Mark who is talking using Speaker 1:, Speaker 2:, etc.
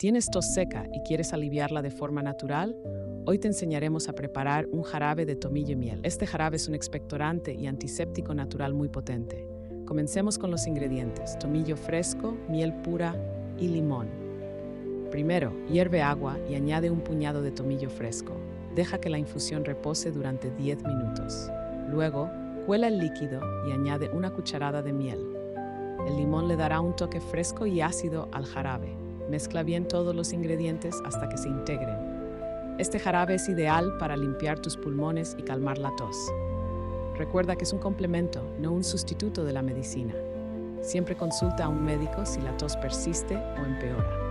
Speaker 1: ¿Tienes tos seca y quieres aliviarla de forma natural? Hoy te enseñaremos a preparar un jarabe de tomillo y miel. Este jarabe es un expectorante y antiséptico natural muy potente. Comencemos con los ingredientes: tomillo fresco, miel pura y limón. Primero, hierve agua y añade un puñado de tomillo fresco. Deja que la infusión repose durante 10 minutos. Luego, cuela el líquido y añade una cucharada de miel. El limón le dará un toque fresco y ácido al jarabe. Mezcla bien todos los ingredientes hasta que se integren. Este jarabe es ideal para limpiar tus pulmones y calmar la tos. Recuerda que es un complemento, no un sustituto de la medicina. Siempre consulta a un médico si la tos persiste o empeora.